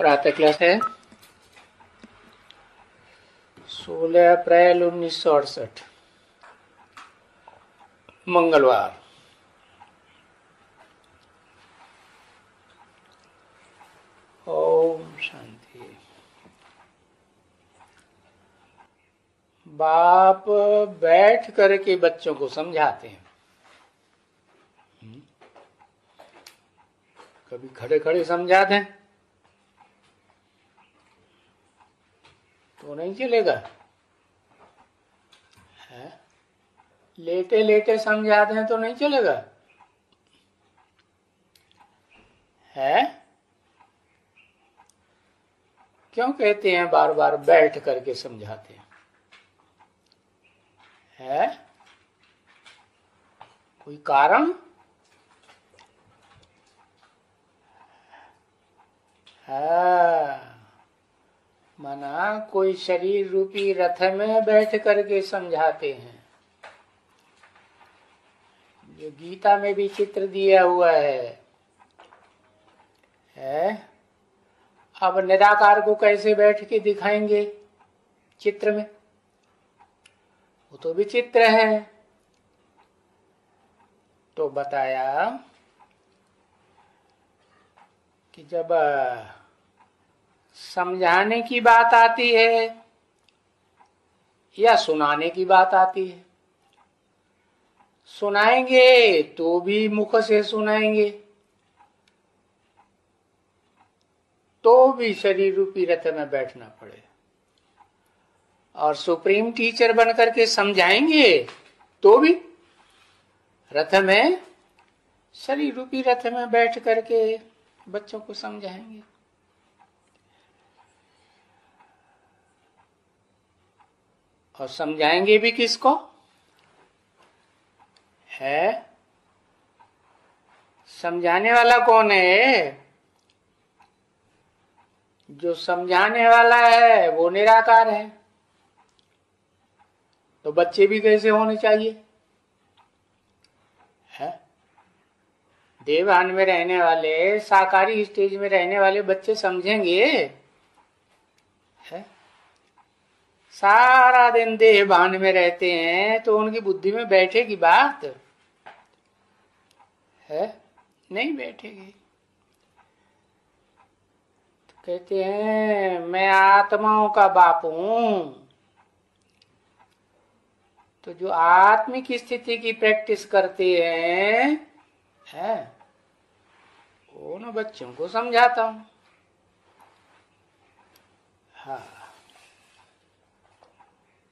प्रातः क्लास है 16 अप्रैल 1968 मंगलवार। ओम शांति। बाप बैठ करके बच्चों को समझाते हैं। कभी खड़े खड़े समझा दें तो नहीं चलेगा है? लेटे लेटे समझा दें तो नहीं चलेगा है? क्यों कहते हैं बार बार बैठ करके समझाते हैं है? कोई कारण है? मना कोई शरीर रूपी रथ में बैठ करके समझाते हैं। जो गीता में भी चित्र दिया हुआ है? अब निराकार को कैसे बैठ के दिखाएंगे चित्र में? वो तो विचित्र है। तो बताया कि जब समझाने की बात आती है या सुनाने की बात आती है, सुनाएंगे तो भी मुख से सुनाएंगे तो भी शरीर रूपी रथ में बैठना पड़े, और सुप्रीम टीचर बनकर के समझाएंगे तो भी रथ में शरीर रूपी रथ में बैठ करके बच्चों को समझाएंगे। और समझाएंगे भी किसको है? समझाने वाला कौन है? जो समझाने वाला है वो निराकार है। तो बच्चे भी कैसे होने चाहिए है? देवान में रहने वाले, साकारी स्टेज में रहने वाले बच्चे समझेंगे है? सारा दिन देह भान में रहते हैं तो उनकी बुद्धि में बैठेगी बात है? नहीं बैठेगी। तो कहते हैं मैं आत्माओं का बाप हूं। तो जो आत्मिक स्थिति की प्रैक्टिस करते हैं वो ना बच्चों को समझाता हूं। हाँ,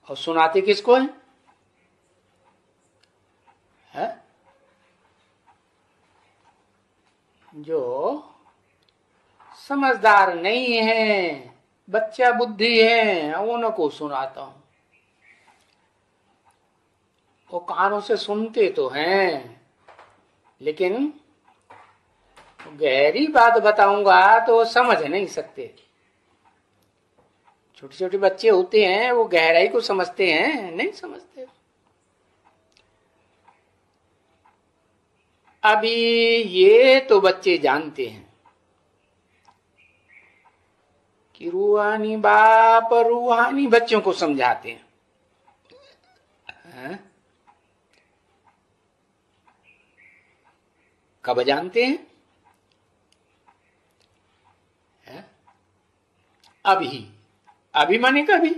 और सुनाते किसको है? जो समझदार नहीं है, बच्चा बुद्धि है, उनको सुनाता हूं। वो कानों से सुनते तो हैं, लेकिन गहरी बात बताऊंगा तो समझ नहीं सकते। छोटे छोटे बच्चे होते हैं, वो गहराई को समझते हैं? नहीं समझते। अभी ये तो बच्चे जानते हैं कि रूहानी बाप रूहानी बच्चों को समझाते हैं है? कब जानते हैं है? अभी माने कभी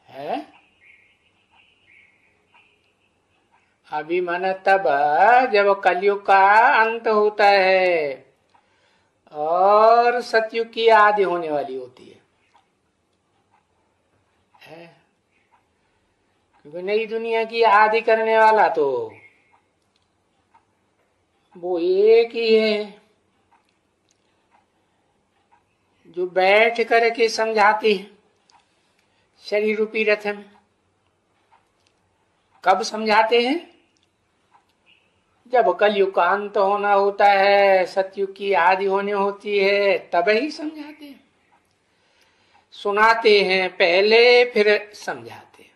है? अभी माना तब जब कलयुग का अंत होता है और सतयुग की आदि होने वाली होती है? क्योंकि नई दुनिया की आदि करने वाला तो वो एक ही है जो बैठ करके समझाती है शरीर रूपी रथ में। कब समझाते हैं? जब कलयुग का अंत होना होता है, सतयुग की आदि होने होती है, तब ही समझाते हैं। सुनाते हैं पहले फिर समझाते हैं।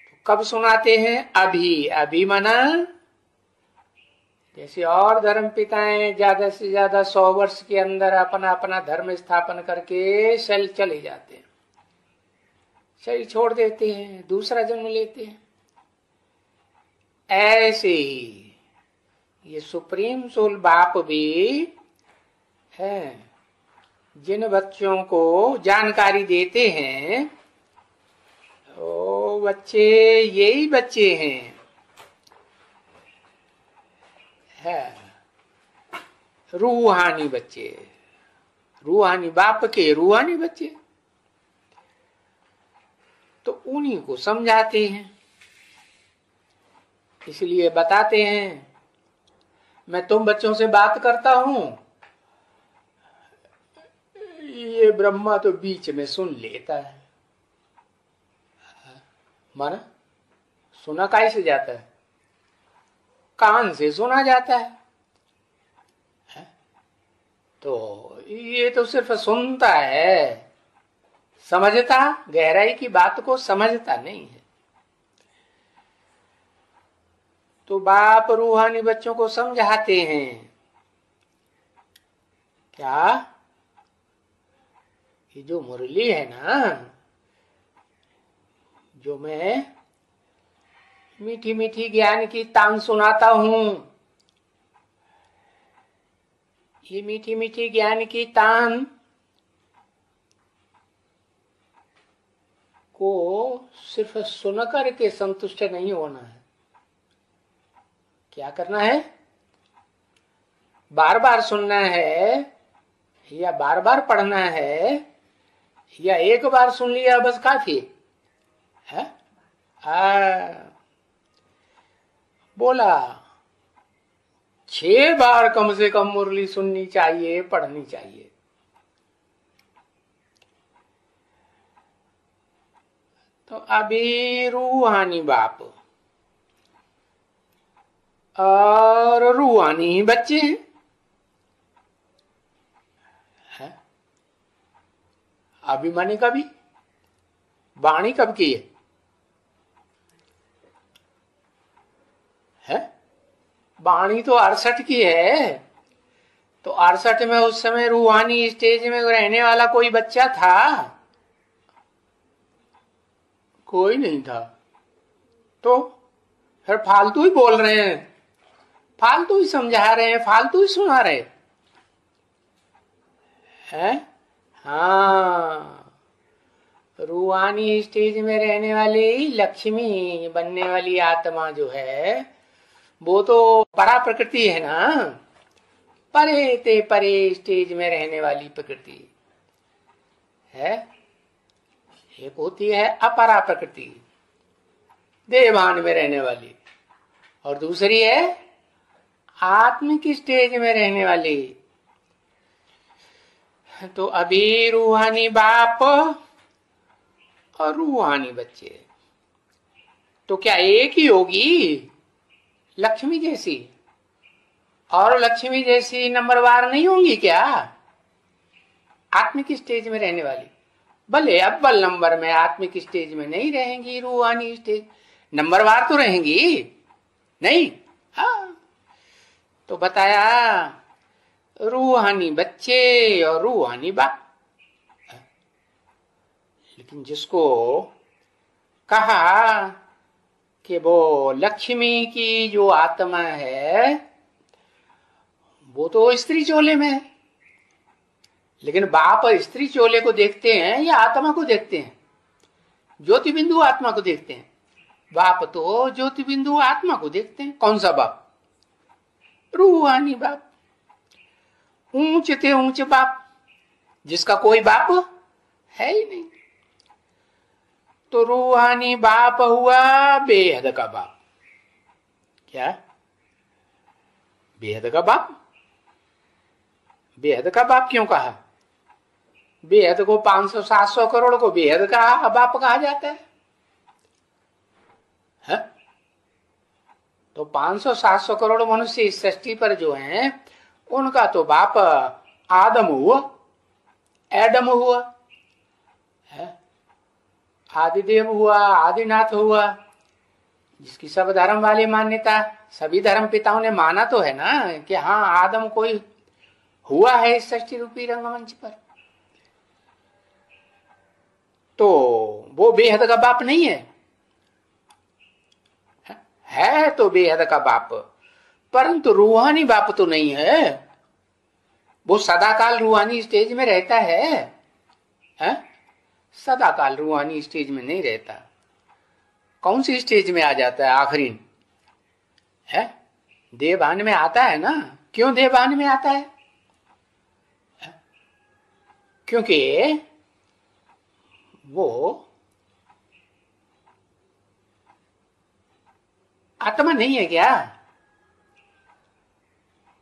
तो कब सुनाते हैं? अभी मना जैसे और धर्म पिताएं ज्यादा से ज्यादा 100 वर्ष के अंदर अपना अपना धर्म स्थापन करके चले जाते हैं, शरीर छोड़ देते हैं, दूसरा जन्म लेते हैं। ऐसे ही ये सुप्रीम सोल बाप भी है, जिन बच्चों को जानकारी देते हैं वो बच्चे यही बच्चे हैं, है रूहानी बच्चे, रूहानी बाप के रूहानी बच्चे। तो उन्हीं को समझाते हैं, इसलिए बताते हैं मैं तुम बच्चों से बात करता हूं, ये ब्रह्मा तो बीच में सुन लेता है। माना सुना कैसे जाता है? कान से सुना जाता है। तो ये तो सिर्फ सुनता है, समझता गहराई की बात को समझता नहीं है। तो बाप रूहानी बच्चों को समझाते हैं क्या, ये जो मुरली है ना, जो मैं मीठी मीठी ज्ञान की तान सुनाता हूं, ये मीठी मीठी ज्ञान की तान को सिर्फ सुनकर के संतुष्ट नहीं होना है। क्या करना है? बार बार सुनना है, या बार बार पढ़ना है, या एक बार सुन लिया बस काफी है? बोला 6 बार कम से कम मुरली सुननी चाहिए, पढ़नी चाहिए। तो अभी रूहानी बाप और रूहानी बच्चे हैं। अभी माने कभी वाणी कब की है? वाणी तो 68 की है। तो 68 में उस समय रूहानी स्टेज में रहने वाला कोई बच्चा था? कोई नहीं था। तो फिर फालतू ही बोल रहे हैं, फालतू ही समझा रहे हैं, फालतू ही सुना रहे हैं। हाँ, रूहानी स्टेज में रहने वाली लक्ष्मी बनने वाली आत्मा जो है वो तो परा प्रकृति है ना, परे ते परे स्टेज में रहने वाली प्रकृति है। एक होती है अपरा प्रकृति, देवान में रहने वाली, और दूसरी है आत्मिक स्टेज में रहने वाली। तो अभी रूहानी बाप और रूहानी बच्चे, तो क्या एक ही होगी लक्ष्मी जैसी? और लक्ष्मी जैसी नंबरवार नहीं होंगी क्या? आत्मिक स्टेज में रहने वाली भले अव्वल नंबर में आत्मिक स्टेज में नहीं रहेंगी, रूहानी स्टेज नंबरवार तो रहेंगी नहीं। हाँ, तो बताया रूहानी बच्चे और रूहानी बाप। लेकिन जिसको कहा कि वो लक्ष्मी की जो आत्मा है वो तो स्त्री चोले में है, लेकिन बाप स्त्री चोले को देखते हैं या आत्मा को देखते हैं? ज्योति बिंदु आत्मा को देखते हैं। बाप तो ज्योति बिंदु आत्मा को देखते हैं। कौन सा बाप? रूहानी बाप, ऊंच ते ऊंच बाप, जिसका कोई बाप है ही नहीं। तो रूहानी बाप हुआ बेहद का बाप। क्या? बेहद का बाप। बेहद का बाप क्यों कहा? बेहद को 500-700 करोड़ को बेहद का बाप कहा जाता है? तो 500-700 करोड़ मनुष्य इस सृष्टि पर जो हैं उनका तो बाप आदम हुआ, एडम हुआ है, आदिदेव हुआ, आदिनाथ हुआ, जिसकी सब धर्म वाली मान्यता, सभी धर्म पिताओं ने माना तो है ना कि हाँ आदम कोई हुआ है इस सृष्टि रूपी रंगमंच पर, तो वो बेहद का बाप नहीं है तो बेहद का बाप, परंतु रूहानी बाप तो नहीं है। वो सदाकाल रूहानी स्टेज में रहता है? सदाकाल रूहानी स्टेज में नहीं रहता। कौन सी स्टेज में आ जाता है आखिरी? देवभान में आता है ना। क्यों देवभान में आता है? क्योंकि वो आत्मा नहीं है क्या?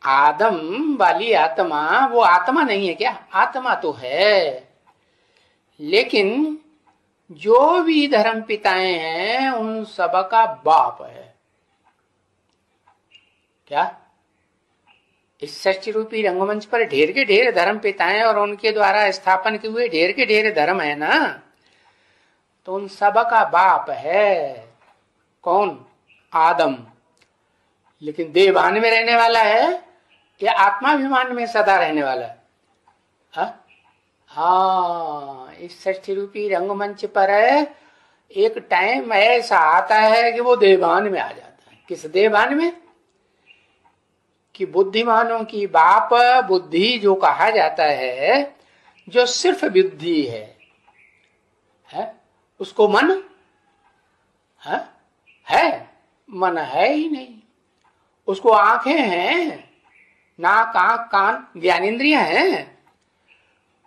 आदम वाली आत्मा वो आत्मा नहीं है क्या? आत्मा तो है, लेकिन जो भी धर्म पिताएं हैं उन सब का बाप है क्या? इस सृष्टि रूपी रंगमंच पर ढेर के ढेर धर्म पिताएं और उनके द्वारा स्थापन किए हुए ढेर के ढेर धर्म है ना, तो उन सब का बाप है कौन? आदम। लेकिन देवभान में रहने वाला है या आत्माभिमान में सदा रहने वाला है? हाँ, इस सृष्टि रूपी रंगमंच पर एक टाइम ऐसा आता है कि वो देवभान में आ जाता है। किस देवभान में? कि बुद्धिमानों की बाप बुद्धि जो कहा जाता है, जो सिर्फ बुद्धि है? उसको मन है? मन है ही नहीं। उसको आंखें हैं, नाक आंख कान ज्ञानेन्द्रियां हैं,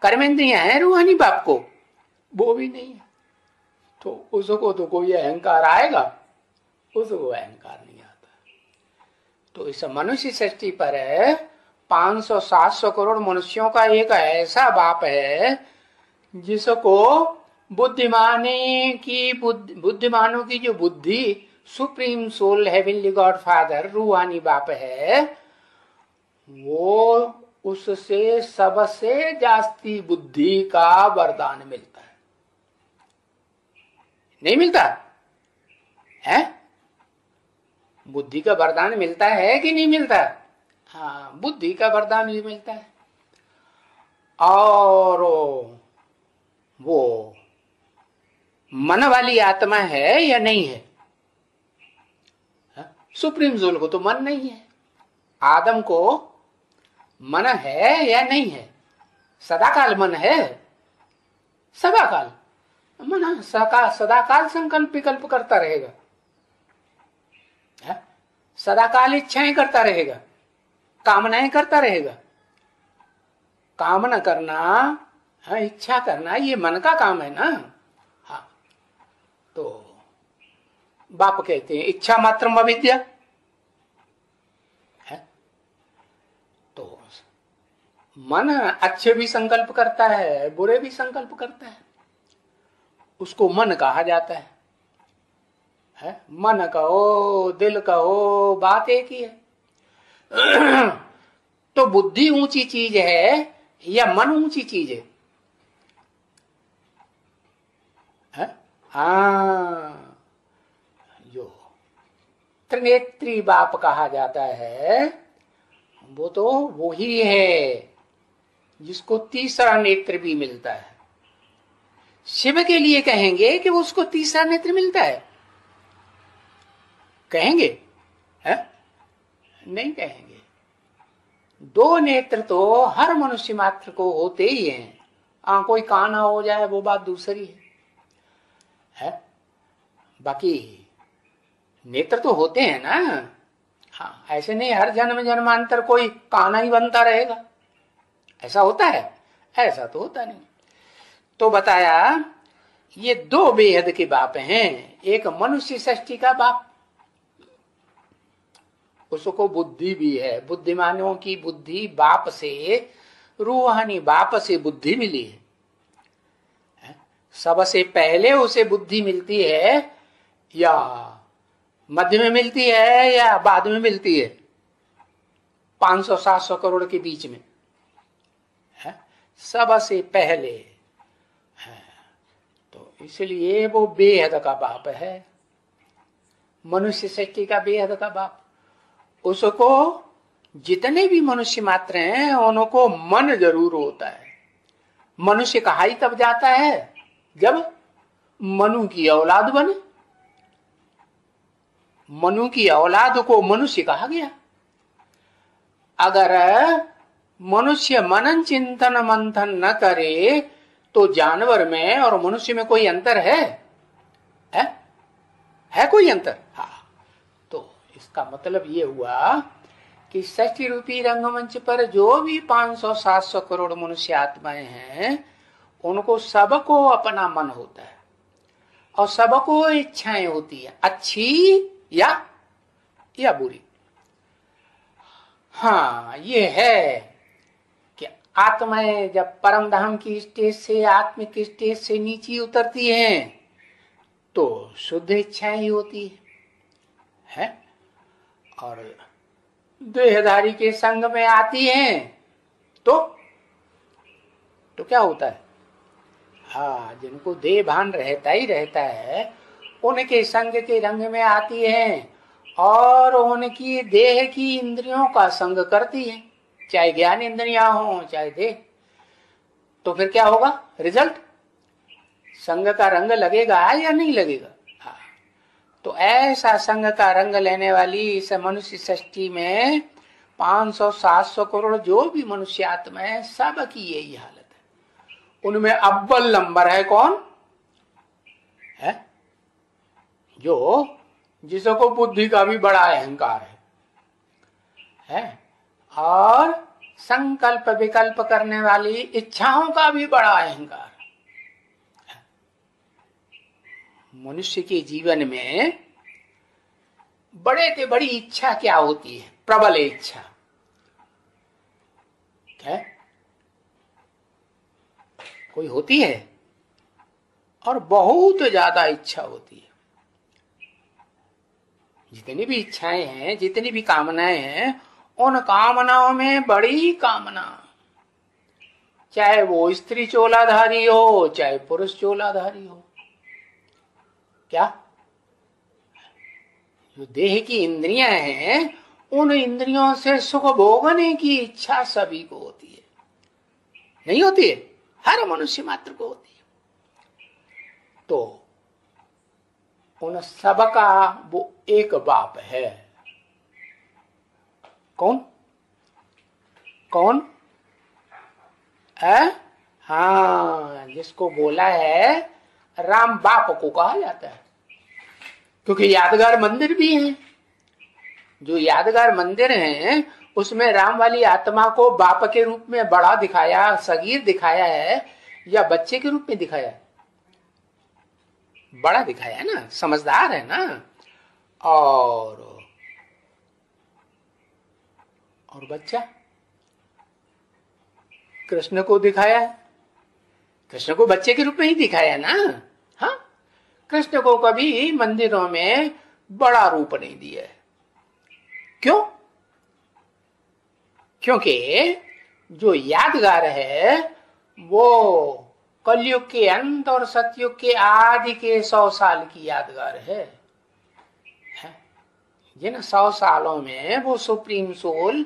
कर्मेंद्रियां हैं रूहानी बाप को? वो भी नहीं है। तो उसको तो कोई अहंकार आएगा? उसको अहंकार नहीं आता। तो इस मनुष्य सृष्टि पर 500-700 करोड़ मनुष्यों का एक ऐसा बाप है जिसको बुद्धिमानों की जो बुद्धि, supreme soul heavenly God father रूहानी बाप है, वो उससे सबसे जास्ती बुद्धि का वरदान मिलता है। नहीं मिलता है? बुद्धि का वरदान मिलता है कि नहीं मिलता? हाँ, बुद्धि का वरदान भी मिलता है। और वो मन वाली आत्मा है या नहीं है? सुप्रीम सोल को तो मन नहीं है। आदम को मन है या नहीं है? सदाकाल मन है। सदाकाल मन सदाकाल संकल्प विकल्प करता रहेगा, सदाकाल इच्छाएं करता रहेगा, कामनाएं करता रहेगा। कामना करना, इच्छा करना, ये मन का काम है ना। हाँ, तो बाप कहते हैं इच्छा मात्रम अविद्या है। तो मन अच्छे भी संकल्प करता है, बुरे भी संकल्प करता है, उसको मन कहा जाता है। मन कहो दिल कहो बात एक ही है। तो बुद्धि ऊंची चीज है या मन ऊंची चीज है? हाँ, जो त्रिनेत्री बाप कहा जाता है वो तो वही है जिसको तीसरा नेत्र भी मिलता है। शिव के लिए कहेंगे कि उसको तीसरा नेत्र मिलता है? कहेंगे? नहीं कहेंगे। दो नेत्र तो हर मनुष्य मात्र को होते ही हैं। कोई काना हो जाए वो बात दूसरी है। बाकी नेत्र तो होते हैं ना। हाँ, ऐसे नहीं हर जन्म जन्मांतर कोई काना ही बनता रहेगा, ऐसा होता है? ऐसा तो होता नहीं। तो बताया ये दो बेहद के बाप हैं। एक मनुष्य सृष्टि का बाप, उसको बुद्धि भी है। बुद्धिमानों की बुद्धि बाप से, रूहानी बाप से बुद्धि मिली है। सबसे पहले उसे बुद्धि मिलती है या मध्य में मिलती है या बाद में मिलती है? 500-700 करोड़ के बीच में है, सबसे पहले है। तो इसलिए वो बेहद का बाप है। मनुष्य सृष्टि का बेहद का बाप, उसको जितने भी मनुष्य मात्र हैं उनको मन जरूर होता है। मनुष्य कहा ही तब जाता है जब मनु की औलाद बने। मनु की औलाद को मनुष्य कहा गया। अगर मनुष्य मनन चिंतन मंथन न करे तो जानवर में और मनुष्य में कोई अंतर है? है कोई अंतर? हाँ। तो इसका मतलब ये हुआ कि सृष्टि रूपी रंगमंच पर जो भी 500-700 करोड़ मनुष्य आत्माएं हैं उनको सबको अपना मन होता है और सबको इच्छाएं होती है, अच्छी या बुरी। हाँ, ये है कि आत्माएं जब परम धाम की स्टेज से, आत्मिक स्टेज से नीचे उतरती हैं तो शुद्ध इच्छाएं ही होती है और देहधारी के संग में आती हैं तो क्या होता है? हाँ, जिनको देह भान रहता ही रहता है उनके संग के रंग में आती हैं और उनकी देह की इंद्रियों का संग करती है, चाहे ज्ञान इंद्रियां हो चाहे देह। तो फिर क्या होगा रिजल्ट? संग का रंग लगेगा या नहीं लगेगा? हाँ। तो ऐसा संग का रंग लेने वाली इस मनुष्य सृष्टि में 500-700 करोड़ जो भी मनुष्य आत्मा है सबकी यही हालत है। उनमें अव्वल नंबर है कौन है? जिसको बुद्धि का भी बड़ा अहंकार है और संकल्प विकल्प करने वाली इच्छाओं का भी बड़ा अहंकार है। मनुष्य के जीवन में बड़े से बड़ी इच्छा क्या होती है? प्रबल इच्छा। क्या कोई होती है? और बहुत ज्यादा इच्छा होती है। जितनी भी इच्छाएं हैं, जितनी भी कामनाएं हैं, उन कामनाओं में बड़ी कामना, चाहे वो स्त्री चोलाधारी हो चाहे पुरुष चोलाधारी हो, क्या जो देह की इंद्रियां हैं उन इंद्रियों से सुख भोगने की इच्छा सभी को होती है। नहीं होती है? हर मनुष्य मात्र को होती है। तो उन सबका वो एक बाप है। कौन है? हाँ, जिसको बोला है राम बाप को कहा जाता है, क्योंकि यादगार मंदिर भी है। जो यादगार मंदिर हैं उसमें राम वाली आत्मा को बाप के रूप में बड़ा दिखाया, सगीर दिखाया है या बच्चे के रूप में दिखाया है? बड़ा दिखाया है ना, समझदार है ना। और बच्चा कृष्ण को दिखाया है, कृष्ण को बच्चे के रूप में ही दिखाया ना। हाँ, कृष्ण को कभी मंदिरों में बड़ा रूप नहीं दिया है। क्यों? क्योंकि जो यादगार है वो कलयुग के अंत और सतयुग के आदि के 100 साल की यादगार है। जिन 100 सालों में वो सुप्रीम सोल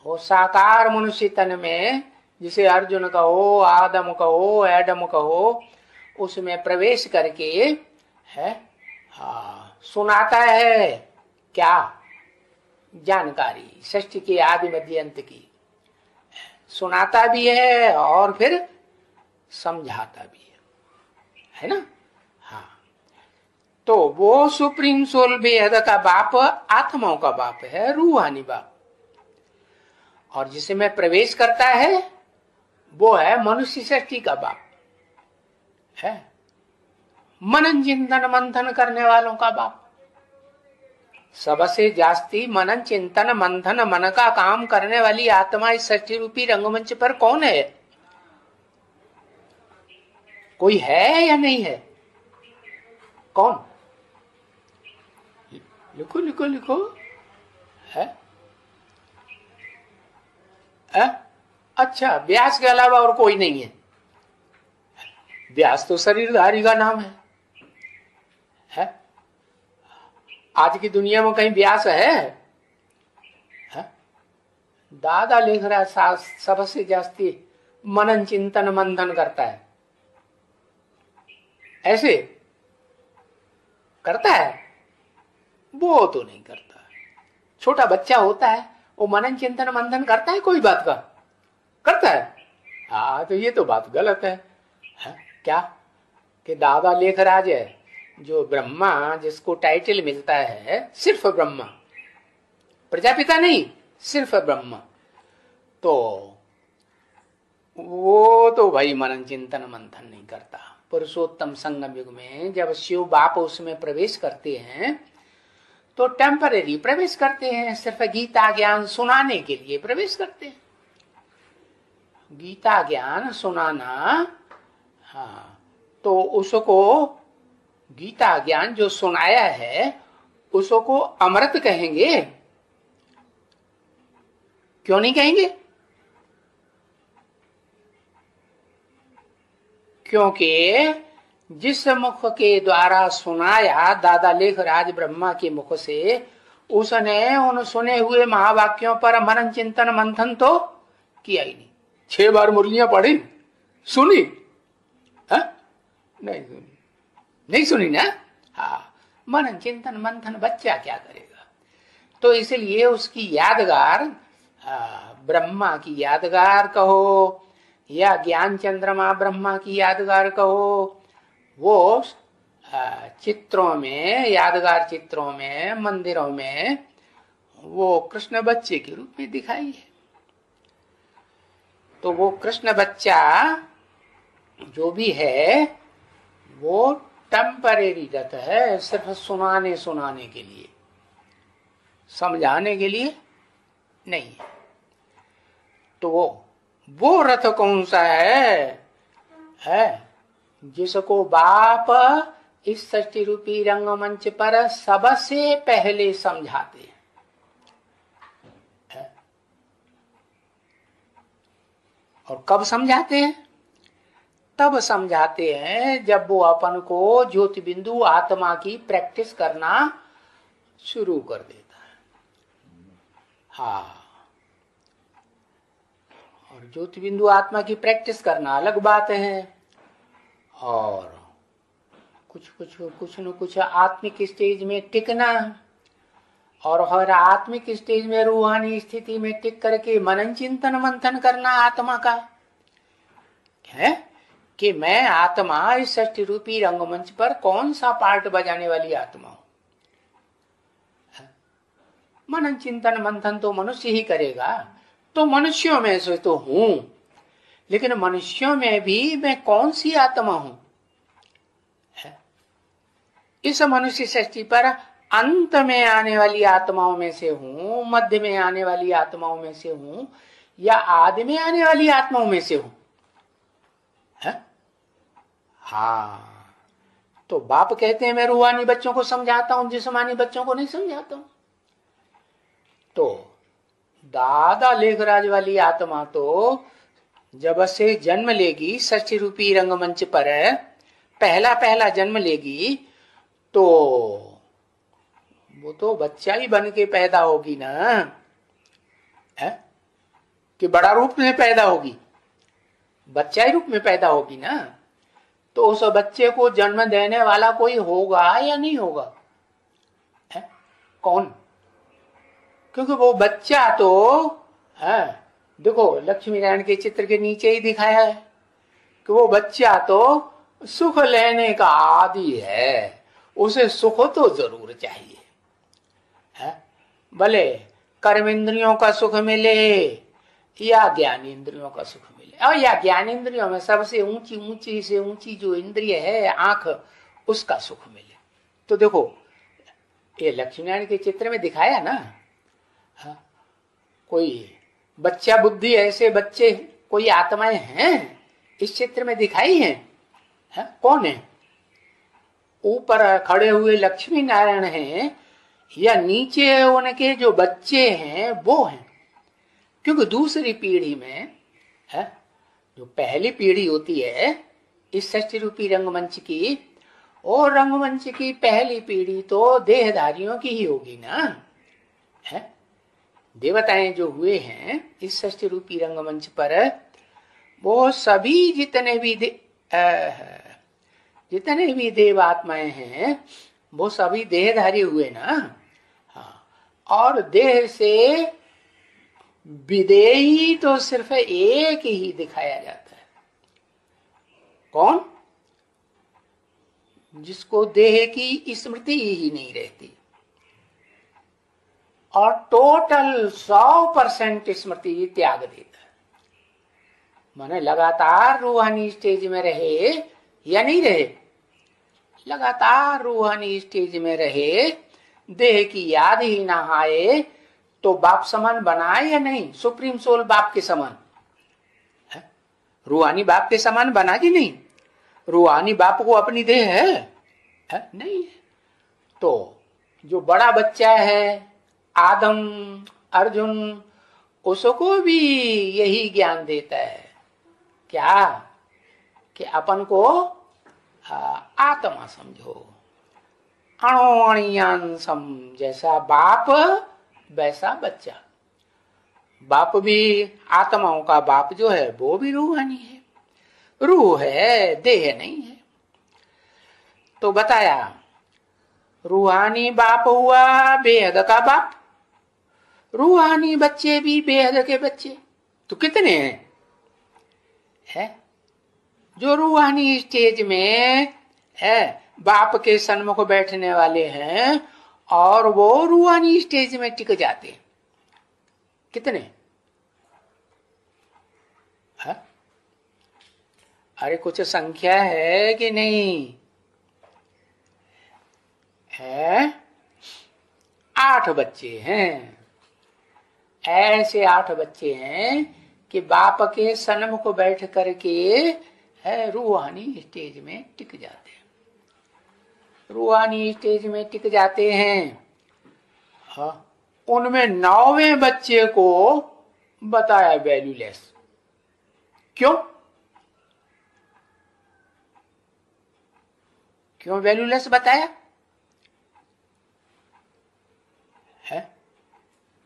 वो साकार मनुष्य तन में, जिसे अर्जुन कहो, आदम कहो, एडम कहो, उसमें प्रवेश करके है सुनाता है क्या? जानकारी सृष्टि के आदि मध्य अंत की सुनाता भी है और फिर समझाता भी है ना। हाँ, तो वो सुप्रीम सोल बेहद का बाप आत्माओं का बाप है, रूहानी बाप। और जिसमें प्रवेश करता है वो है मनुष्य सृष्टि का बाप है, मनन चिंतन मंथन करने वालों का बाप। सबसे जास्ती मनन चिंतन मंथन मन का काम करने वाली आत्मा इस सृष्टि रूपी रंगमंच पर कौन है? कोई है या नहीं है? कौन? लिखो लिखो लिखो। है? अच्छा, व्यास के अलावा और कोई नहीं है? व्यास तो शरीरधारी का नाम है? आज की दुनिया में कहीं व्यास है? दादा लिख रहा है सबसे जास्ती मनन चिंतन मंथन करता है। ऐसे करता है? वो तो नहीं करता। छोटा बच्चा होता है वो मनन चिंतन मंथन करता है कोई बात का? करता है? हाँ, तो ये तो बात गलत है। क्या कि दादा लेखराज है जो ब्रह्मा, जिसको टाइटल मिलता है सिर्फ ब्रह्मा, प्रजापिता नहीं, सिर्फ ब्रह्मा, तो वो तो भाई मनन चिंतन मंथन नहीं करता। पुरुषोत्तम संगम युग में जब शिव बाप उसमें प्रवेश करते हैं तो टेम्परेरी प्रवेश करते हैं, सिर्फ गीता ज्ञान सुनाने के लिए प्रवेश करते हैं। गीता ज्ञान सुनाना, हाँ, तो उसको गीता ज्ञान जो सुनाया है उसको अमृत कहेंगे? क्यों नहीं कहेंगे? क्योंकि जिस मुख के द्वारा सुनाया दादा लेखराज ब्रह्मा के मुख से, उसने उन सुने हुए महावाक्यों पर मनन चिंतन मंथन तो किया ही नहीं। 6 बार मुरलियां पढ़ी, सुनी? नहीं सुनी, नहीं सुनी ना। हाँ, मनन चिंतन मंथन बच्चा क्या करेगा? तो इसलिए उसकी यादगार, ब्रह्मा की यादगार कहो या ज्ञान चंद्रमा ब्रह्मा की यादगार कहो, वो चित्रों में, यादगार चित्रों में, मंदिरों में वो कृष्ण बच्चे के रूप में दिखाई है। तो वो कृष्ण बच्चा जो भी है वो टेम्परेरी रथ है, सिर्फ सुनाने के लिए, समझाने के लिए नहीं। तो वो रथ कौन सा है जिसको बाप इस सृष्टि रूपी रंगमंच पर सबसे पहले समझाते हैं। और कब समझाते हैं? तब समझाते हैं जब वो अपन को ज्योति बिंदु आत्मा की प्रैक्टिस करना शुरू कर देता है। हाँ, और ज्योति बिंदु आत्मा की प्रैक्टिस करना अलग बात है, और कुछ न कुछ आत्मिक स्टेज में टिकना, और हर आत्मिक स्टेज में रूहानी स्थिति में टिक करके मनन चिंतन मंथन करना आत्मा का है कि मैं आत्मा इस सृष्टि रूपी रंगमंच पर कौन सा पार्ट बजाने वाली आत्मा हूं। मनन चिंतन मंथन तो मनुष्य ही करेगा, तो मनुष्यों में से तो हूं, लेकिन मनुष्यों में भी मैं कौन सी आत्मा हूं? इस मनुष्य सृष्टि पर अंत में आने वाली आत्माओं में से हूं, मध्य में आने वाली आत्माओं में से हूं, या आदि में आने वाली आत्माओं में से हूं? हाँ, तो बाप कहते हैं मैं रूहानी बच्चों को समझाता हूं, जिस्मानी बच्चों को नहीं समझाता हूं। तो दादा लेखराज वाली आत्मा तो जब से जन्म लेगी सृष्टि रूपी रंगमंच पर, पहला जन्म लेगी, तो वो तो बच्चा ही बन के पैदा होगी ना, है? कि बड़ा रूप में पैदा होगी? बच्चा ही रूप में पैदा होगी ना। तो उस बच्चे को जन्म देने वाला कोई होगा या नहीं होगा? है? कौन? क्योंकि वो बच्चा तो है, देखो लक्ष्मी नारायण के चित्र के नीचे ही दिखाया है कि वो बच्चा तो सुख लेने का आदी है, उसे सुख तो जरूर चाहिए है। भले कर्म इंद्रियों का सुख मिले या ज्ञान इंद्रियों का सुख मिले, और या ज्ञान इंद्रियों में सबसे ऊंची से ऊंची जो इंद्रिय है आंख, उसका सुख मिले। तो देखो ये लक्ष्मी नारायण के चित्र में दिखाया ना, कोई बच्चा बुद्धि ऐसे बच्चे कोई आत्माएं हैं इस चित्र में दिखाई हैं? कौन है? ऊपर खड़े हुए लक्ष्मी नारायण हैं या नीचे उनके जो बच्चे हैं वो हैं? क्योंकि दूसरी पीढ़ी में है, जो पहली पीढ़ी होती है इस सृष्टि रूपी रंगमंच की, और रंगमंच की पहली पीढ़ी तो देहधारियों की ही होगी ना, है? देवताएं जो हुए हैं इस षष्ठी रूपी रंगमंच पर, वो सभी जितने भी देवात्माएं हैं वो सभी देहधारी हुए ना। हाँ, और देह से विदेही तो सिर्फ एक ही दिखाया जाता है। कौन? जिसको देह की स्मृति ही नहीं रहती और टोटल 100% स्मृति त्याग देता है। माने लगातार रूहानी स्टेज में रहे या नहीं रहे, लगातार रूहानी स्टेज में रहे, देह की याद ही ना आए, तो बाप समान बनाए या नहीं? सुप्रीम सोल बाप के समान है? रूहानी बाप के समान बना कि नहीं? रूहानी बाप को अपनी देह है? नहीं है। तो जो बड़ा बच्चा है आदम अर्जुन, उसको भी यही ज्ञान देता है क्या कि अपन को आत्मा समझो, अणोअणियान सम, जैसा बाप वैसा बच्चा। बाप भी आत्माओं का बाप जो है वो भी रूहानी है, रूह है, देह नहीं है। तो बताया रूहानी बाप हुआ बेहद का बाप, रूहानी बच्चे भी बेहद के बच्चे। तो कितने हैं? है जो रूहानी स्टेज में है बाप के सन्मुख बैठने वाले हैं और वो रूहानी स्टेज में टिक जाते हैं। कितने? है? अरे कुछ संख्या है कि नहीं है? 8 बच्चे हैं। ऐसे 8 बच्चे हैं कि बाप के सन्मुख बैठ करके है रूहानी स्टेज में टिक जाते हैं, रूहानी स्टेज में टिक जाते हैं। हाँ, उनमें 9वें बच्चे को बताया वैल्यूलेस। क्यों? क्यों वैल्यूलेस बताया है?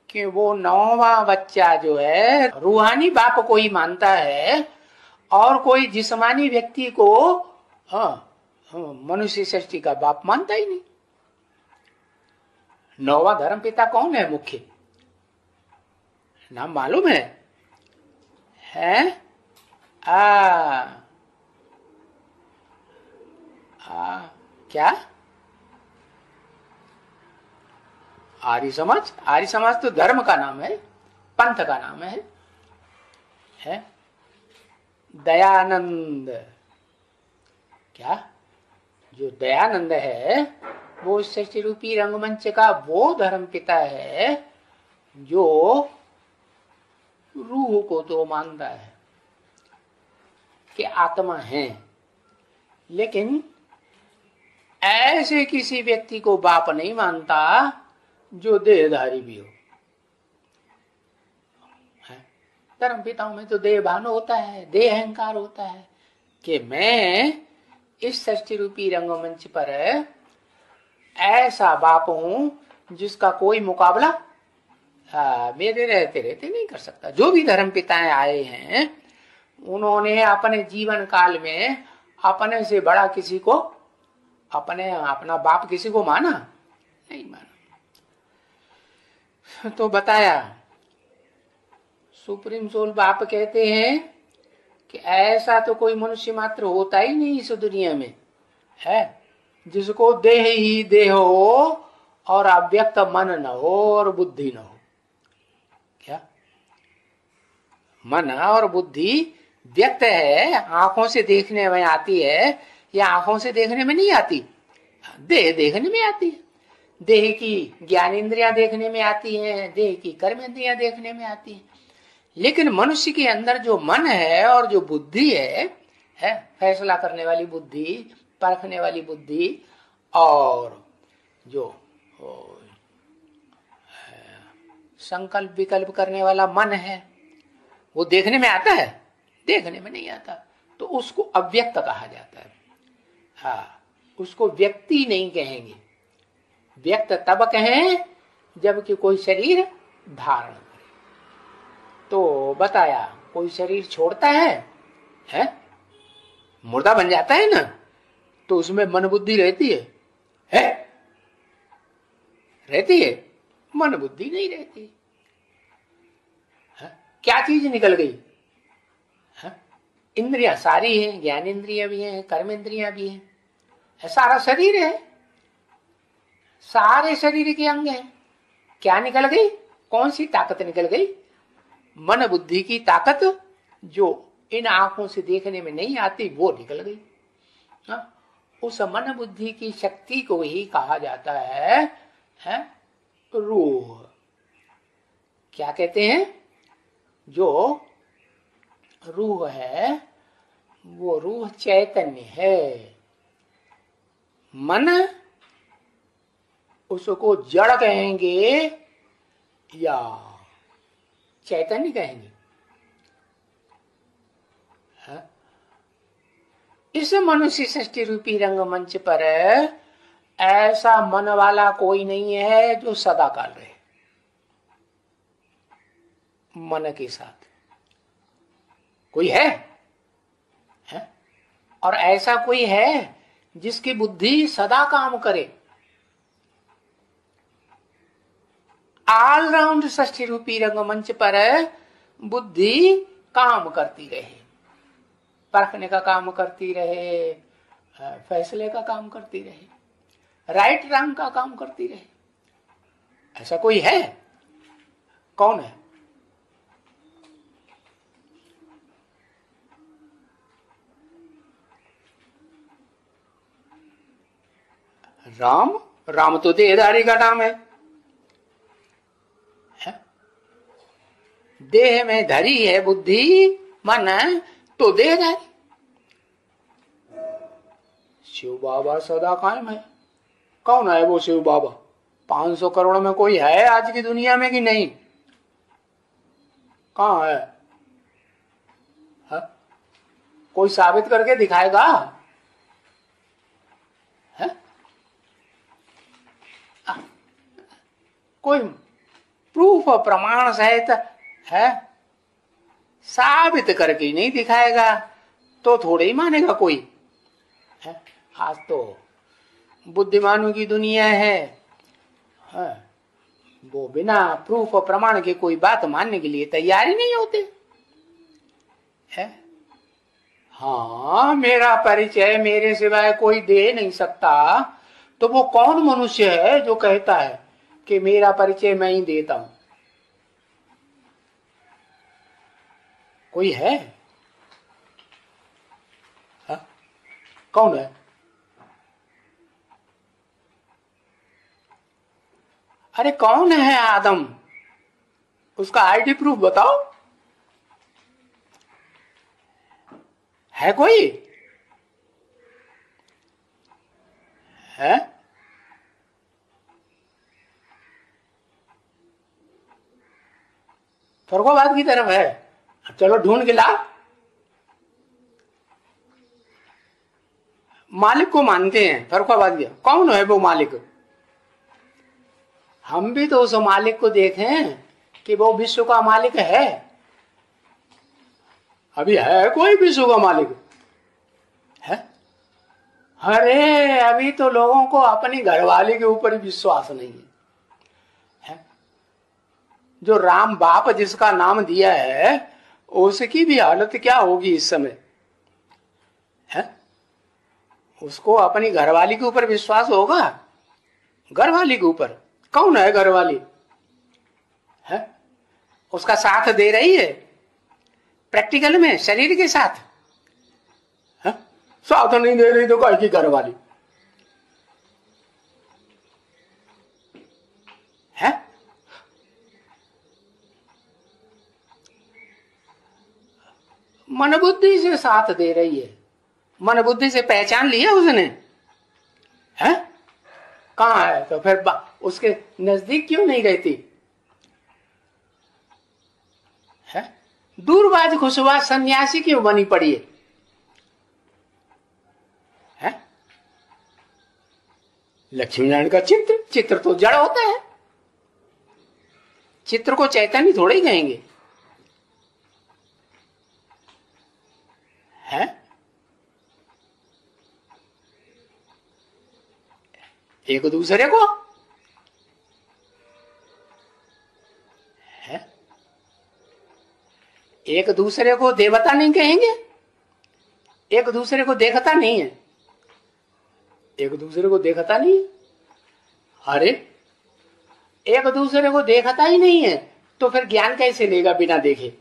कि वो 9वां बच्चा जो है रूहानी बाप को ही मानता है और कोई जिस्मानी व्यक्ति को मनुष्य सृष्टि का बाप मानता ही नहीं। 9वां धर्म पिता कौन है? मुख्य नाम मालूम है? क्या? आर्य समाज। आर्य समाज तो धर्म का नाम है, पंथ का नाम है? दयानंद। क्या? जो दयानंद है वो सृष्टि रूपी रंगमंच का वो धर्म पिता है जो रूह को तो मानता है कि आत्मा है, लेकिन ऐसे किसी व्यक्ति को बाप नहीं मानता जो देहधारी भी हो। धर्म पिताओं में तो देह भान होता है, देह अहंकार होता है कि मैं इस सृष्टि रूपी रंगमंच पर ऐसा बाप हूं जिसका कोई मुकाबला मेरे रहते रहते नहीं कर सकता। जो भी धर्म पिताएं आए हैं उन्होंने अपने जीवन काल में अपने से बड़ा किसी को, अपना बाप किसी को माना नहीं माना। तो बताया सुप्रीम सोल बाप कहते हैं कि ऐसा तो कोई मनुष्य मात्र होता ही नहीं इस दुनिया में है जिसको देह ही देह हो और अव्यक्त मन न हो और बुद्धि न हो। क्या? मन और बुद्धि व्यक्त है, आंखों से देखने में आती है या आंखों से देखने में नहीं आती? देह देखने में आती है, देह की ज्ञानेंद्रियां देखने में आती हैं, देह की कर्मेंद्रियां देखने में आती हैं। लेकिन मनुष्य के अंदर जो मन है और जो बुद्धि है फैसला करने वाली बुद्धि, परखने वाली बुद्धि और जो संकल्प विकल्प करने वाला मन है, वो देखने में आता है? देखने में नहीं आता, तो उसको अव्यक्त कहा जाता है। हाँ, उसको व्यक्ति नहीं कहेंगे। व्यक्त तब कहें जबकि कोई शरीर धारण करे। तो बताया कोई शरीर छोड़ता है? मुर्दा बन जाता है ना, तो उसमें मन बुद्धि रहती है? रहती है? मन बुद्धि नहीं रहती है? क्या चीज निकल गई? इंद्रियां सारी हैं, ज्ञान इंद्रियां भी हैं, कर्म इंद्रियां भी हैं, सारा शरीर है, सारे शरीर के अंग हैं। क्या निकल गई? कौन सी ताकत निकल गई? मन बुद्धि की ताकत, जो इन आंखों से देखने में नहीं आती, वो निकल गई। उस मन बुद्धि की शक्ति को ही कहा जाता है रूह। क्या कहते हैं? जो रूह है वो रूह चैतन्य है। मन उसको जड़ कहेंगे या चैतन्य कहेंगे? इस मनुष्य सृष्टि रूपी रंगमंच पर ऐसा मन वाला कोई नहीं है जो सदा काल रहे मन के साथ। कोई है? और ऐसा कोई है जिसकी बुद्धि सदा काम करे? ऑलराउंड सृष्टि रूपी रंगमंच पर बुद्धि काम करती रहे, परखने का काम करती रहे, फैसले का काम करती रहे, राइट रंग का काम करती रहे। ऐसा कोई है? कौन है? राम। राम तो देहधारी का नाम है। देह में धरी है बुद्धि मन, तो देहधारी। शिव बाबा सदा कायम है। कौन है वो शिव बाबा? 500 करोड़ में कोई है आज की दुनिया में कि नहीं? कहाँ है? कोई साबित करके दिखाएगा? कोई प्रूफ और प्रमाण सहित है साबित करके नहीं दिखाएगा तो थोड़े ही मानेगा कोई है? आज तो बुद्धिमानों की दुनिया है, वो बिना प्रूफ और प्रमाण के कोई बात मानने के लिए तैयार ही नहीं होते है। हाँ, मेरा परिचय मेरे सिवाय कोई दे नहीं सकता, तो वो कौन मनुष्य है जो कहता है कि मेरा परिचय मैं ही देता हूं? कोई है? कौन है? अरे कौन है आदम? उसका आईडी प्रूफ बताओ। है कोई? है? फरुखाबाद की तरफ है। चलो ढूंढ के ला। मालिक को मानते हैं फरुखाबाद के। कौन है वो मालिक? हम भी तो उस मालिक को देखें कि वो विश्व का मालिक है। अभी है कोई विश्व का मालिक? है? अरे अभी तो लोगों को अपनी घरवाली के ऊपर ही विश्वास नहीं है। जो राम बाप जिसका नाम दिया है उसकी भी हालत क्या होगी इस समय? है? उसको अपनी घरवाली के ऊपर विश्वास होगा? घरवाली के ऊपर? कौन है घरवाली? है? उसका साथ दे रही है प्रैक्टिकल में शरीर के साथ? है? साथ नहीं दे रही तो कहीं की घरवाली है? मन बुद्धि से साथ दे रही है। मन बुद्धि से पहचान लिया उसने? है? कहाँ है? तो फिर उसके नजदीक क्यों नहीं रहती है? दूरबाज खुशवा सन्यासी क्यों बनी पड़ी है? लक्ष्मी नारायण का चित्र, चित्र तो जड़ होता है, चित्र को चैतन्य थोड़े ही कहेंगे। है एक दूसरे को है, एक दूसरे को देवता नहीं कहेंगे, एक दूसरे को देखता नहीं है, एक दूसरे को देखता नहीं है। अरे एक दूसरे को देखता ही नहीं है तो फिर ज्ञान कैसे लेगा बिना देखे?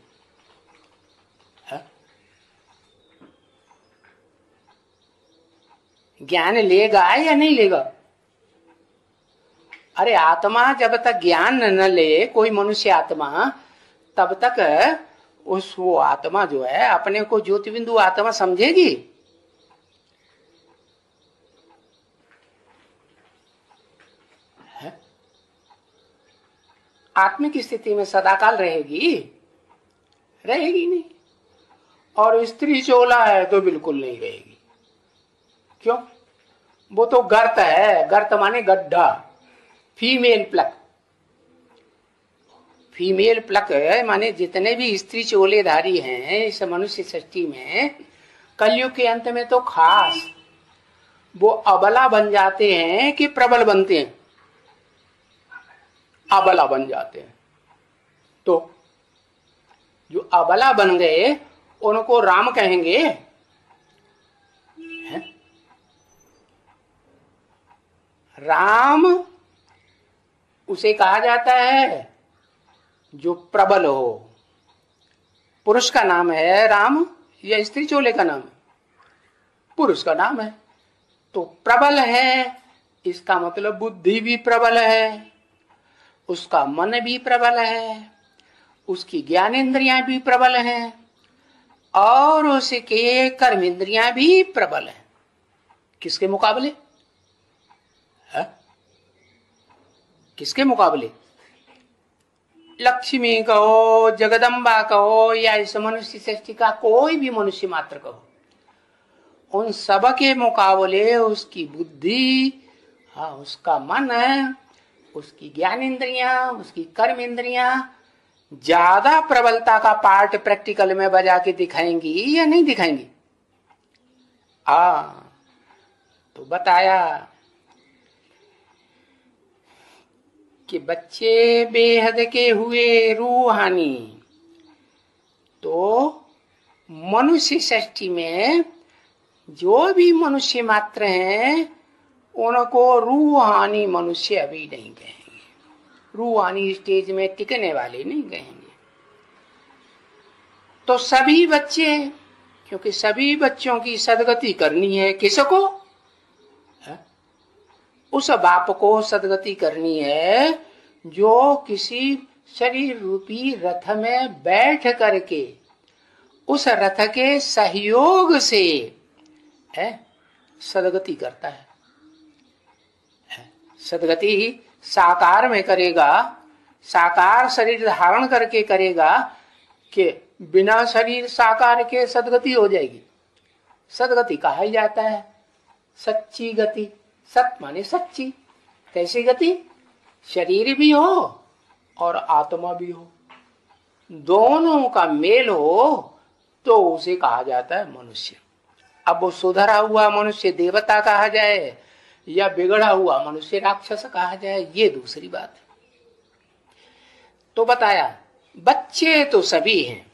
ज्ञान लेगा या नहीं लेगा? अरे आत्मा जब तक ज्ञान न ले कोई मनुष्य आत्मा, तब तक उस वो आत्मा जो है अपने को ज्योतिबिंदु आत्मा समझेगी? आत्मिक स्थिति में सदाकाल रहेगी? रहेगी नहीं। और स्त्री चोला है तो बिल्कुल नहीं रहेगी। क्यों? वो तो गर्त है, गर्त माने गड्ढा, फीमेल प्लक। फीमेल प्लक माने जितने भी स्त्री चोलेधारी हैं इस मनुष्य सृष्टि में, कलयुग के अंत में तो खास वो अबला बन जाते हैं कि प्रबल बनते हैं? अबला बन जाते हैं। तो जो अबला बन गए उनको राम कहेंगे? है? राम उसे कहा जाता है जो प्रबल हो। पुरुष का नाम है राम या स्त्री चोले का नाम है? पुरुष का नाम है। तो प्रबल है इसका मतलब बुद्धि भी प्रबल है, उसका मन भी प्रबल है, उसकी ज्ञानेंद्रियां भी प्रबल हैं और उसके कर्म इंद्रियां भी प्रबल हैं। किसके मुकाबले? है? किसके मुकाबले? लक्ष्मी कहो, जगदम्बा कहो या इस मनुष्य सृष्टि का कोई भी मनुष्य मात्र कहो, उन सब के मुकाबले उसकी बुद्धि, हाँ उसका मन है, उसकी ज्ञान इंद्रियां, उसकी कर्म इंद्रियां ज्यादा प्रबलता का पार्ट प्रैक्टिकल में बजा के दिखाएंगी या नहीं दिखाएंगी? तो बताया कि बच्चे बेहद के हुए रूहानी, तो मनुष्य सृष्टि में जो भी मनुष्य मात्र हैं उनको रूहानी मनुष्य अभी नहीं कहेंगे, रूहानी स्टेज में टिकने वाले नहीं कहेंगे। तो सभी बच्चे, क्योंकि सभी बच्चों की सदगति करनी है, किसको? उस बाप को सदगति करनी है जो किसी शरीर रूपी रथ में बैठ करके उस रथ के सहयोग से सदगति करता है। सदगति साकार में करेगा, साकार शरीर धारण करके करेगा कि बिना शरीर साकार के सदगति हो जाएगी? सदगति कहा ही जाता है सच्ची गति। सत माने सच्ची। कैसी गति? शरीर भी हो और आत्मा भी हो, दोनों का मेल हो तो उसे कहा जाता है मनुष्य। अब वो सुधरा हुआ मनुष्य देवता कहा जाए या बिगड़ा हुआ मनुष्य राक्षस कहा जाए, ये दूसरी बात है। तो बताया बच्चे तो सभी हैं,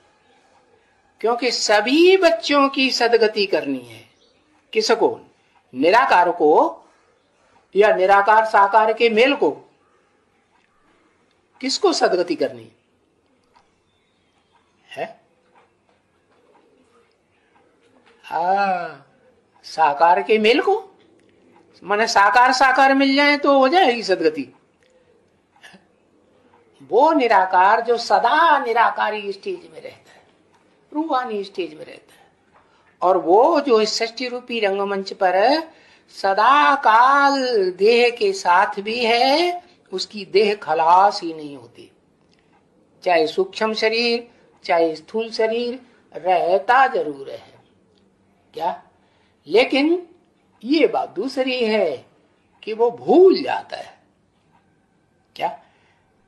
क्योंकि सभी बच्चों की सदगति करनी है। किसको? निराकार को या निराकार साकार के मेल को? किसको सदगति करनी है? साकार के मेल को। माने साकार साकार मिल जाए तो हो जाएगी सदगति। वो निराकार जो सदा निराकारी स्टेज में रहता है, रूहानी स्टेज में रहता है, और वो जो इस सृष्टि रूपी रंगमंच पर सदा काल देह के साथ भी है, उसकी देह खलास ही नहीं होती। चाहे सूक्ष्म शरीर चाहे स्थूल शरीर रहता जरूर है क्या? लेकिन ये बात दूसरी है कि वो भूल जाता है। क्या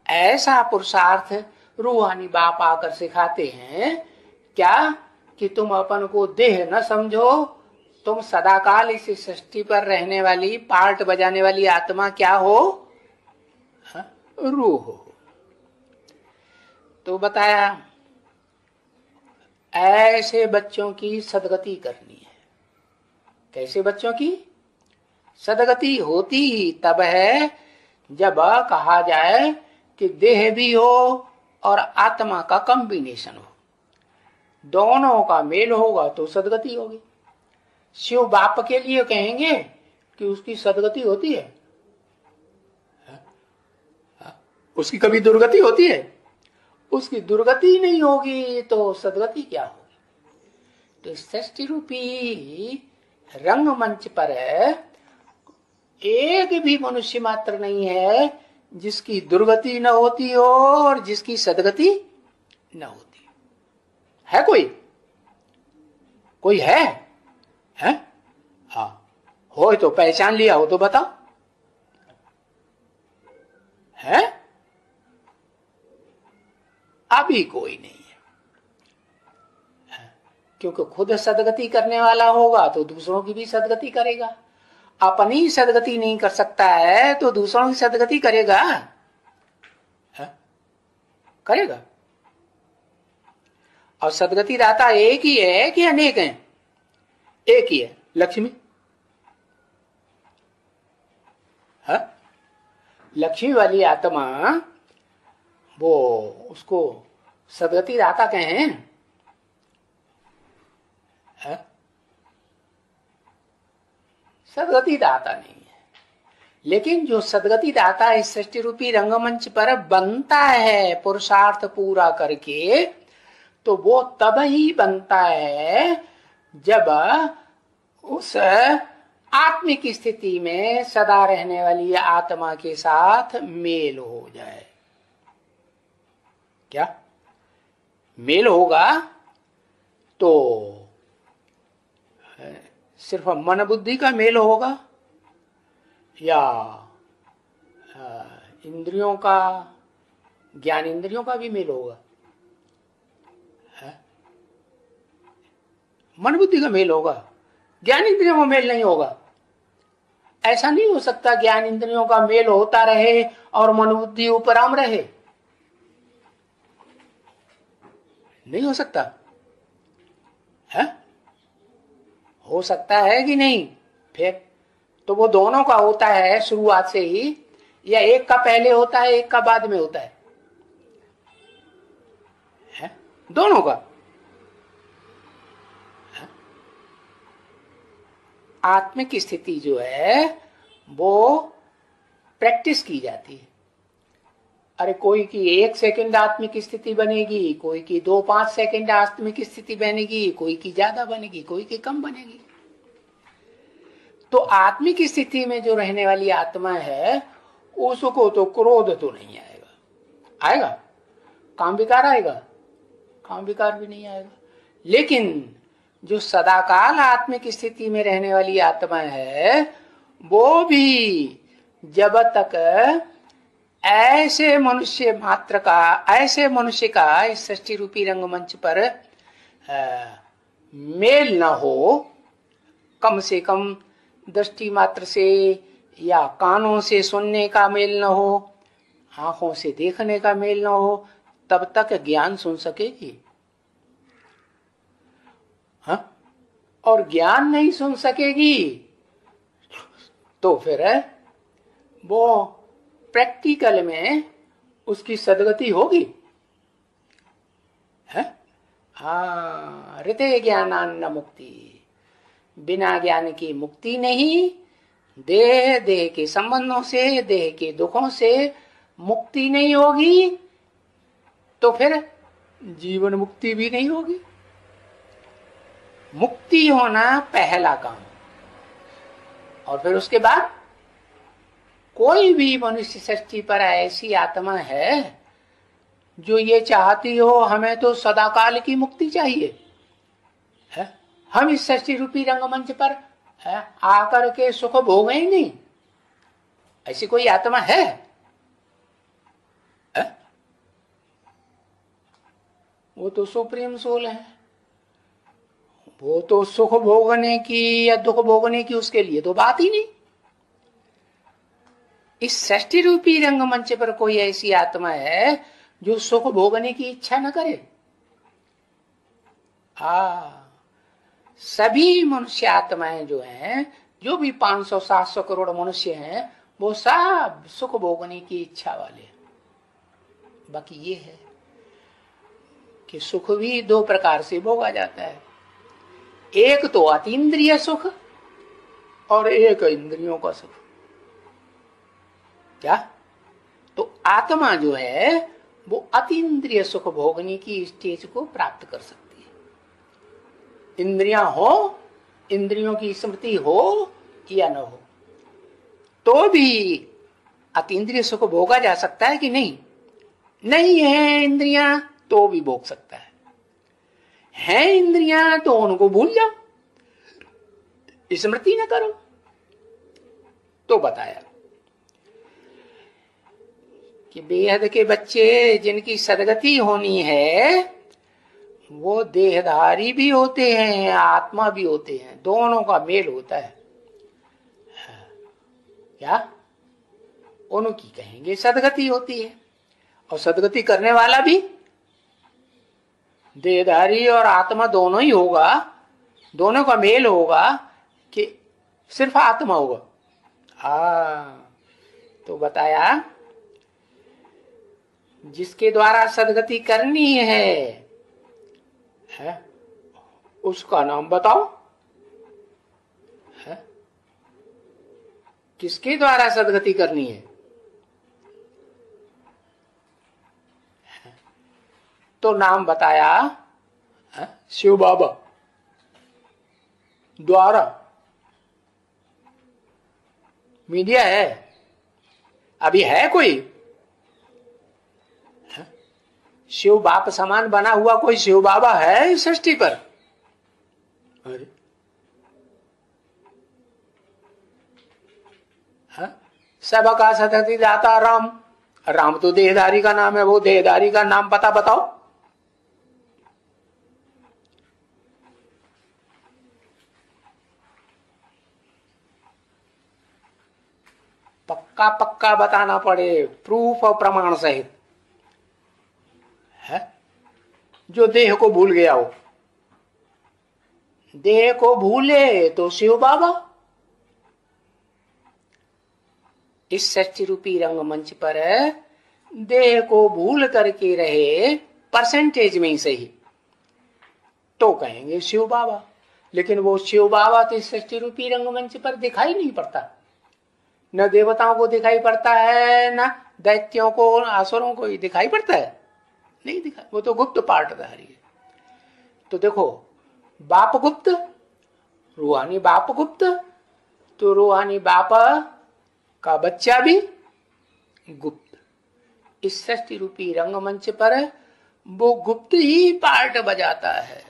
ऐसा पुरुषार्थ रूहानी बाप आकर सिखाते हैं क्या कि तुम अपन को देह न समझो, तुम सदाकाल इस सृष्टि पर रहने वाली पार्ट बजाने वाली आत्मा क्या हो? रूह हो। तो बताया ऐसे बच्चों की सदगति करनी है। कैसे बच्चों की सदगति होती ही तब है जब कहा जाए कि देह भी हो और आत्मा का कॉम्बिनेशन हो, दोनों का मेल होगा तो सदगति होगी। शिव बाप के लिए कहेंगे कि उसकी सदगति होती है? उसकी कभी दुर्गति होती है? उसकी दुर्गति नहीं होगी तो सदगति क्या होगी? तो सृष्टि रूपी रंगमंच पर एक भी मनुष्य मात्र नहीं है जिसकी दुर्गति न होती हो और जिसकी सदगति न होती है। कोई कोई है? हाँ, हो तो पहचान लिया हो तो बताओ। है? अभी कोई नहीं है, क्योंकि खुद सदगति करने वाला होगा तो दूसरों की भी सदगति करेगा। अपनी सदगति नहीं कर सकता है तो दूसरों की सदगति करेगा? करेगा। और सदगति दाता एक ही है कि अनेक हैं? एक ही है, लक्ष्मी। लक्ष्मी वाली आत्मा वो उसको सदगति दाता कहें? सदगति दाता नहीं है। लेकिन जो सदगति दाता इस सृष्टि रूपी रंगमंच पर बनता है पुरुषार्थ पूरा करके, तो वो तब ही बनता है जब उस आत्मिक स्थिति में सदा रहने वाली आत्मा के साथ मेल हो जाए। क्या मेल होगा? तो सिर्फ मन बुद्धि का मेल होगा या इंद्रियों का, ज्ञान इंद्रियों का भी मेल होगा? मन बुद्धि का मेल होगा, ज्ञान इंद्रियों का मेल नहीं होगा। ऐसा नहीं हो सकता ज्ञान इंद्रियों का मेल होता रहे और मन बुद्धि उपराम रहे। नहीं हो सकता है? हो सकता है कि नहीं? फिर तो वो दोनों का होता है शुरुआत से ही, या एक का पहले होता है एक का बाद में होता है? दोनों का। आत्मिक स्थिति जो है वो प्रैक्टिस की जाती है। अरे कोई की 1 सेकंड आत्मिक स्थिति बनेगी, कोई की 2-5 सेकंड आत्मिक स्थिति बनेगी, कोई की ज्यादा बनेगी, कोई की कम बनेगी। तो आत्मिक स्थिति में जो रहने वाली आत्मा है उसको तो क्रोध तो नहीं आएगा। आएगा? काम विकार आएगा? काम विकार भी नहीं आएगा। लेकिन जो सदाकाल आत्मिक स्थिति में रहने वाली आत्मा है वो भी जब तक ऐसे मनुष्य का इस सृष्टि रूपी रंगमंच पर मेल न हो, कम से कम दृष्टि मात्र से या कानों से सुनने का मेल न हो, आंखों से देखने का मेल न हो, तब तक ज्ञान सुन सकेगी। हाँ? और ज्ञान नहीं सुन सकेगी तो फिर वो प्रैक्टिकल में उसकी सदगति होगी? है? हाँ, ऋते ज्ञानान्न मुक्ति, बिना ज्ञान की मुक्ति नहीं। देह के संबंधों से, देह के दुखों से मुक्ति नहीं होगी तो फिर जीवन मुक्ति भी नहीं होगी। मुक्ति होना पहला काम, और फिर उसके बाद कोई भी मनुष्य सृष्टि पर ऐसी आत्मा है जो ये चाहती हो हमें तो सदाकाल की मुक्ति चाहिए है? हम इस सृष्टि रूपी रंगमंच पर आकर के सुख भोगें ही नहीं, ऐसी कोई आत्मा है? वो तो सुप्रीम सोल है, वो तो सुख भोगने की या दुख भोगने की उसके लिए तो बात ही नहीं। इस सृष्टि रूपी रंगमंच पर कोई ऐसी आत्मा है जो सुख भोगने की इच्छा न करे? सभी मनुष्य आत्माएं जो हैं, जो भी 500-700 करोड़ मनुष्य हैं, वो सब सुख भोगने की इच्छा वाले। बाकी ये है कि सुख भी दो प्रकार से भोगा जाता है, एक तो अतीन्द्रिय सुख और एक इंद्रियों का सुख। क्या? तो आत्मा जो है वो अतीन्द्रिय सुख भोगने की स्टेज को प्राप्त कर सकती है। इंद्रियां हो, इंद्रियों की स्मृति हो या न हो, तो भी अतीन्द्रिय सुख भोगा जा सकता है कि नहीं? नहीं है इंद्रियां तो भी भोग सकता है इंद्रियां तो उनको भूल जाओ, स्मृति न करो। तो बताया कि बेहद के बच्चे जिनकी सदगति होनी है वो देहधारी भी होते हैं, आत्मा भी होते हैं, दोनों का मेल होता है। क्या? उनकी कहेंगे सदगति होती है, और सदगति करने वाला भी देहधारी और आत्मा दोनों ही होगा, दोनों का मेल होगा कि सिर्फ आत्मा होगा। तो बताया जिसके द्वारा सदगति करनी है उसका नाम बताओ। किसके द्वारा सदगति करनी है? तो नाम बताया शिव बाबा द्वारा। मीडिया है, अभी है कोई शिव बाप समान बना हुआ कोई शिव बाबा है इस सृष्टि पर? अरे सबका सदगति दाता राम। राम तो देहधारी का नाम है, वो देहधारी का नाम पता बताओ। पक्का पक्का बताना पड़े, प्रूफ और प्रमाण सहित है। जो देह को भूल गया हो, देह को भूले तो शिव बाबा। इस सृष्टि रूपी रंगमंच पर देह को भूल करके रहे परसेंटेज में ही सही तो कहेंगे शिव बाबा। लेकिन वो शिव बाबा तो इस सृष्टि रूपी रंगमंच पर दिखाई नहीं पड़ता, न देवताओं को दिखाई पड़ता है, न दैत्यों को, असुरों को ही दिखाई पड़ता है, नहीं दिखा। वो तो गुप्त पार्टधारी है। तो देखो, बाप गुप्त, रूहानी बाप गुप्त, तो रूहानी बाप का बच्चा भी गुप्त। इस सृष्टि रूपी रंगमंच पर वो गुप्त ही पार्ट बजाता है।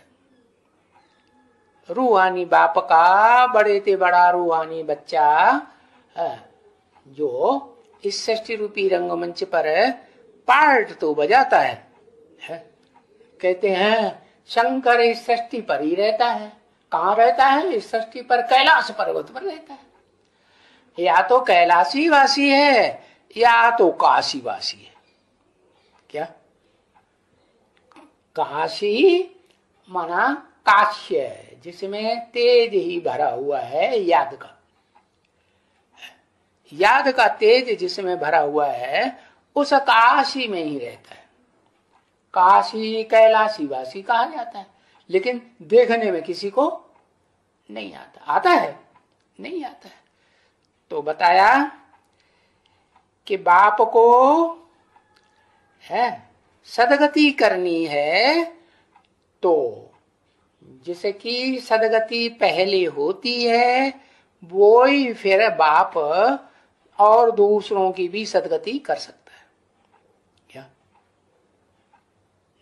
रूहानी बाप का बड़े से बड़ा रूहानी बच्चा जो इस सृष्टि रूपी रंगमंच पर पार्ट तो बजाता है। कहते हैं शंकर इस सृष्टि पर ही रहता है। कहाँ रहता है? इस सृष्टि पर कैलाश पर्वत पर रहता है। या तो कैलाशी वासी है या तो काशी वासी है। क्या? काशी माना काश्य, जिसमें तेज ही भरा हुआ है, याद का, याद का तेज जिसमें भरा हुआ है उस काशी में ही रहता है। काशी कैलाशी वासी कहा जाता है, लेकिन देखने में किसी को नहीं आता। आता है? नहीं आता है। तो बताया कि बाप को है सदगति करनी है, तो जिसे कि सदगति पहले होती है वो ही फिर बाप और दूसरों की भी सदगति कर सकता है। क्या?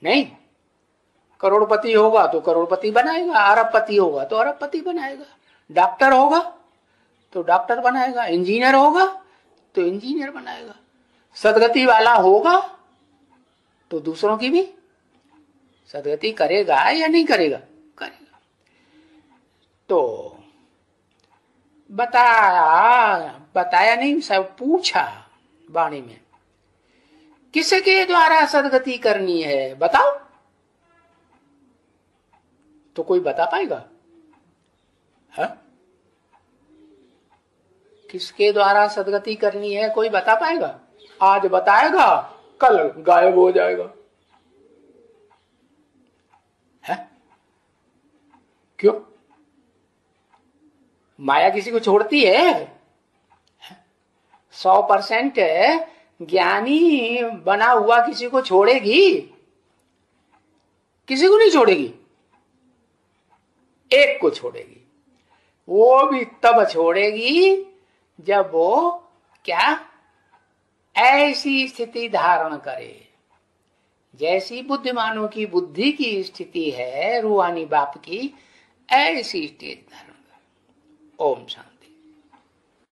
नहीं, करोड़पति होगा तो करोड़पति बनाएगा, अरबपति होगा तो अरबपति बनाएगा, डॉक्टर होगा तो डॉक्टर बनाएगा, इंजीनियर होगा तो इंजीनियर बनाएगा, सदगति वाला होगा तो दूसरों की भी सदगति करेगा या नहीं करेगा? करेगा। तो बताया नहीं, सब पूछा वाणी में, किसके द्वारा सदगति करनी है बताओ, तो कोई बता पाएगा? है? किसके द्वारा सदगति करनी है कोई बता पाएगा? आज बताएगा, कल गायब हो जाएगा। है? क्यों? माया किसी को छोड़ती है? 100% ज्ञानी बना हुआ किसी को छोड़ेगी? किसी को नहीं छोड़ेगी, एक को छोड़ेगी। वो भी तब छोड़ेगी जब वो क्या ऐसी स्थिति धारण करे जैसी बुद्धिमानों की बुद्धि की स्थिति है, रूहानी बाप की, ऐसी स्थिति धारण करे। ओम शांति।